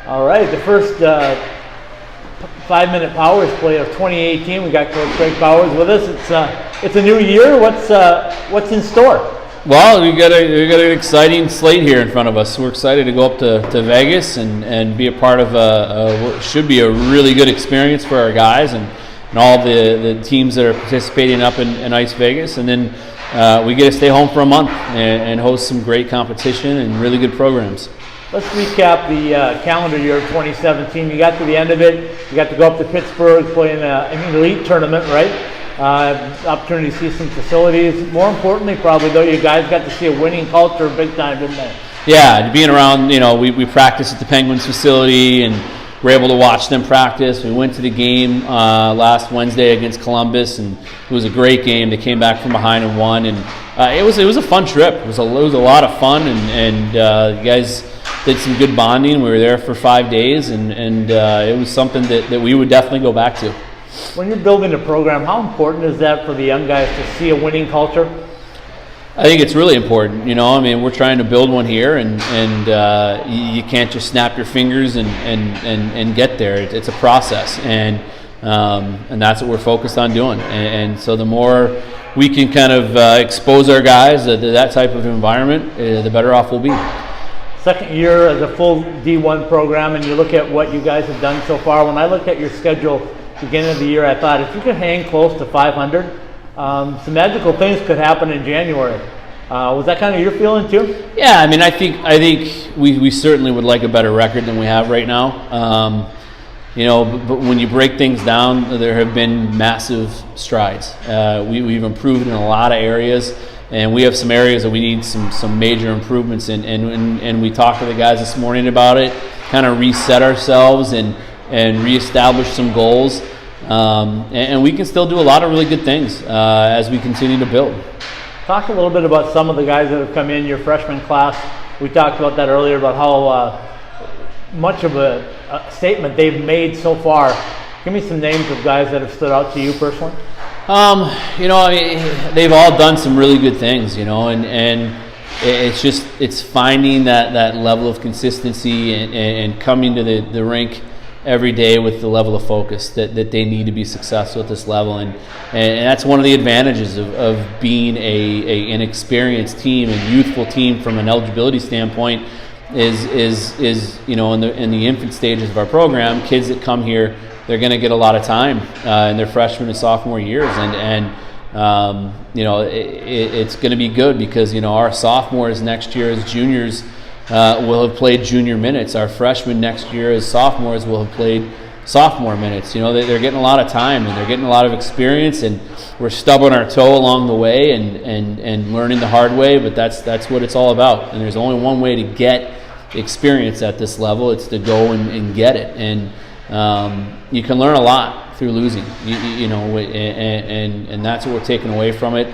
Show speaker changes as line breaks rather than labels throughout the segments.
All right, the first 5-minute Powers play of 2018. We got Coach Greg Powers with us. It's a new year. What's in store?
Well, we got an exciting slate here in front of us. We're excited to go up to Vegas and be a part of what should be a really good experience for our guys and all the teams that are participating up in Ice Vegas. And then we get to stay home for a month and host some great competition and really good programs.
Let's recap the calendar year of 2017. You got to the end of it. You got to go up to Pittsburgh, play in an elite tournament, right? Opportunity to see some facilities. More importantly, probably, though, you guys got to see a winning culture big time, didn't they?
Yeah, being around, we practiced at the Penguins facility and we're able to watch them practice. We went to the game last Wednesday against Columbus, and it was a great game. They came back from behind and won, and it was a fun trip. It was a lot of fun, and you guys did some good bonding. We were there for 5 days, and it was something that we would definitely go back to.
When you're building a program, how important is that for the young guys to see a winning culture?
I think it's really important. We're trying to build one here, and you can't just snap your fingers and get there. It's a process, and that's what we're focused on doing. And so the more we can kind of expose our guys to that type of environment, the better off we'll be.
Second year as a full D1 program, and you look at what you guys have done so far. When I looked at your schedule beginning of the year, I thought if you could hang close to 500, some magical things could happen in January. Was that kind of your feeling too? Yeah,
I think we certainly would like a better record than we have right now. But when you break things down, there have been massive strides. We've improved in a lot of areas, and we have some areas that we need some major improvements in. And we talked to the guys this morning about it, kind of reset ourselves and reestablish some goals. And we can still do a lot of really good things as we continue to build.
Talk a little bit about some of the guys that have come in your freshman class. We talked about that earlier, about how much of a statement they've made so far. Give me some names of guys that have stood out to you personally.
They've all done some really good things, and it's finding that level of consistency and coming to the rink every day with the level of focus that they need to be successful at this level, and that's one of the advantages of being an experienced team and youthful team from an eligibility standpoint is in the infant stages of our program. Kids that come here, they're going to get a lot of time in their freshman and sophomore years, and it's going to be good because our sophomores next year as juniors will have played junior minutes. Our freshmen next year as sophomores will have played sophomore minutes. They're getting a lot of time and they're getting a lot of experience, and we're stubbing our toe along the way and learning the hard way, but that's what it's all about. And there's only one way to get experience at this level. It's to go and get it. And you can learn a lot through losing, and that's what we're taking away from it.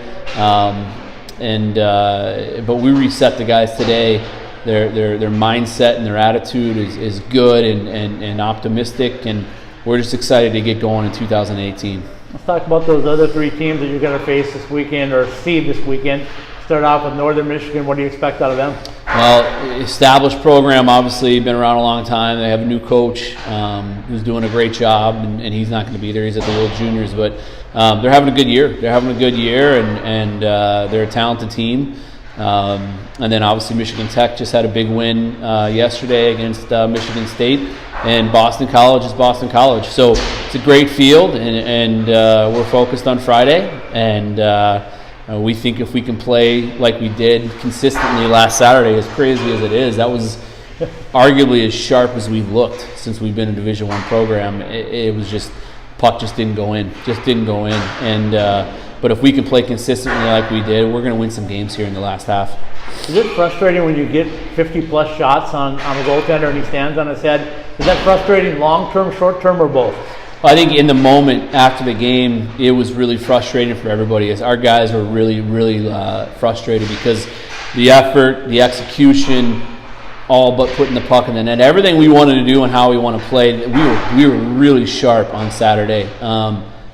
But we reset the guys today. Their mindset and their attitude is good and optimistic, and we're just excited to get going in 2018.
Let's talk about those other three teams that you're going to face this weekend or see this weekend. Start off with Northern Michigan. What do you expect out of them?
Well, established program, obviously, been around a long time. They have a new coach who's doing a great job, and he's not going to be there. He's at the World Juniors, but they're having a good year. And they're a talented team. And then obviously Michigan Tech just had a big win yesterday against Michigan State, and Boston College is Boston College. So it's a great field, and we're focused on Friday, and we think if we can play like we did consistently last Saturday, as crazy as it is, that was arguably as sharp as we've looked since we've been a Division I program. It was just, puck just didn't go in, and but if we can play consistently like we did, we're going to win some games here in the last half.
Is it frustrating when you get 50-plus shots on a goaltender and he stands on his head? Is that frustrating long-term, short-term, or both?
I think in the moment after the game, it was really frustrating for everybody. As our guys were really, really frustrated because the effort, the execution, all but putting the puck in the net, everything we wanted to do and how we want to play, we were really sharp on Saturday.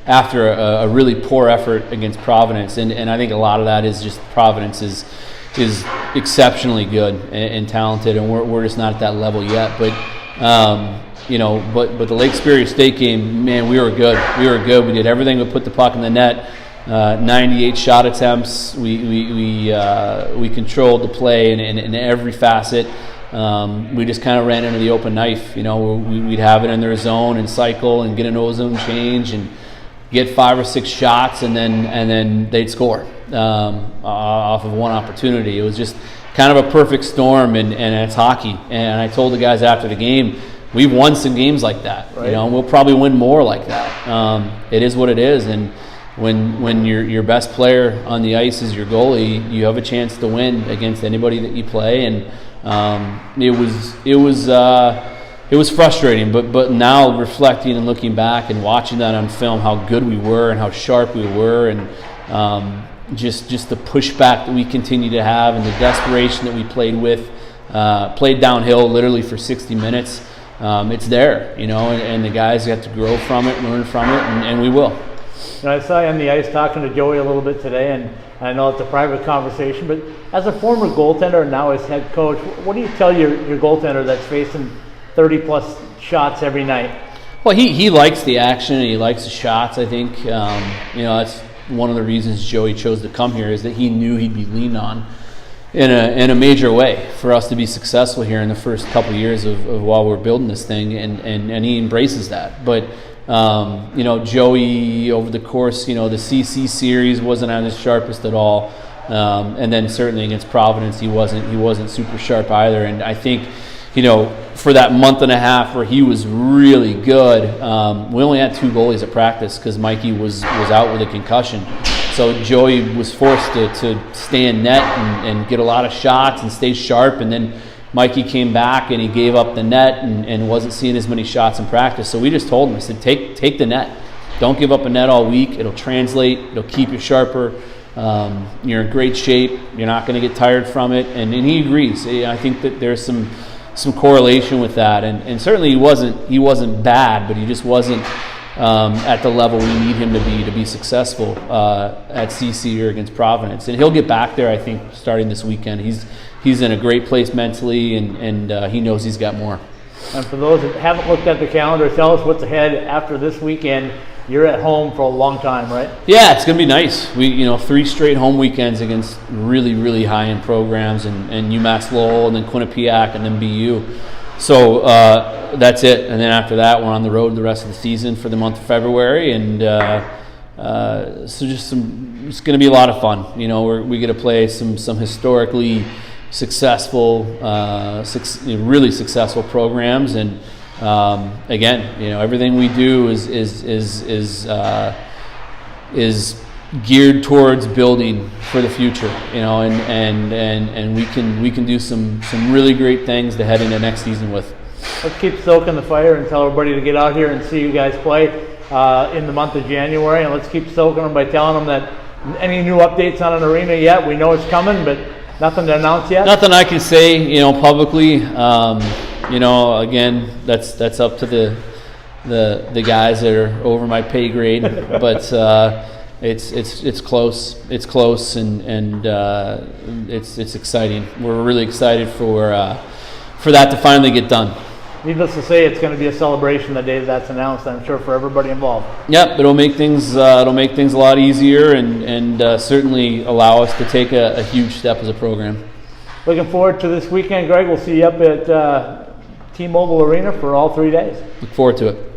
After a really poor effort against Providence, and I think a lot of that is just Providence is exceptionally good and talented, and we're just not at that level yet. But You know, but the Lake Superior State game, man, we were good. We were good. We did everything to put the puck in the net. 98 shot attempts. We controlled the play in every facet. We just kind of ran into the open knife. You know, we'd have it in their zone and cycle and get an ozone change and get 5 or 6 shots, and then they'd score off of one opportunity. It was just kind of a perfect storm, and it's hockey. And I told the guys after the game, we've won some games like that. Right. You know, and we'll probably win more like that. It is what it is, and when your best player on the ice is your goalie, you have a chance to win against anybody that you play. And it was frustrating, but now reflecting and looking back and watching that on film, how good we were and how sharp we were, and just the pushback that we continue to have and the desperation that we played downhill literally for 60 minutes. It's there, you know, and the guys have to grow from it, learn from it, and we will.
You know, I saw you on the ice talking to Joey a little bit today, and I know it's a private conversation, but as a former goaltender and now as head coach, what do you tell your goaltender that's facing 30-plus shots every night?
Well, he likes the action and he likes the shots, I think. You know, that's one of the reasons Joey chose to come here, is that he knew he'd be leaned on in a major way for us to be successful here in the first couple of years of while we're building this thing, and he embraces that. But you know, Joey, over the course, you know, the CC series wasn't at his sharpest at all, and then certainly against Providence he wasn't super sharp either. And I think, you know, for that month and a half where he was really good, we only had 2 goalies at practice because Mikey was out with a concussion. So Joey was forced to stay in net and get a lot of shots and stay sharp, and then Mikey came back and he gave up the net and wasn't seeing as many shots in practice. So we just told him, I said, take the net. Don't give up a net all week. It'll translate. It'll keep you sharper. You're in great shape. You're not going to get tired from it. And he agrees. I think that there's some correlation with that. And certainly he wasn't bad, but he just wasn't at the level we need him to be successful at CC or against Providence. And he'll get back there, I think, starting this weekend. He's in a great place mentally, and he knows he's got more.
And for those that haven't looked at the calendar, tell us what's ahead after this weekend. You're at home for a long time, right? Yeah,
it's going to be nice. We 3 straight home weekends against really, really high-end programs, and UMass Lowell, and then Quinnipiac, and then BU. So that's it. And then after that, we're on the road the rest of the season for the month of February, and so it's going to be a lot of fun. You know, we get to play some historically successful, really successful programs, and again, you know, everything we do is geared towards building for the future. You know, and we can do some really great things to head into next season with.
Let's keep stoking the fire and tell everybody to get out here and see you guys play in the month of January, and let's keep stoking them by telling them that any new updates on an arena yet, we know it's coming, but nothing to announce yet?
Nothing I can say, you know, publicly. You know, again, that's up to the guys that are over my pay grade. But it's close. It's close, and it's exciting. We're really excited for that to finally get done.
Needless to say, it's going to be a celebration the day that's announced, I'm sure, for everybody involved.
Yep, it'll make things a lot easier, and certainly allow us to take a huge step as a program.
Looking forward to this weekend, Greg. We'll see you up at T-Mobile Arena for all 3 days.
Look forward to it.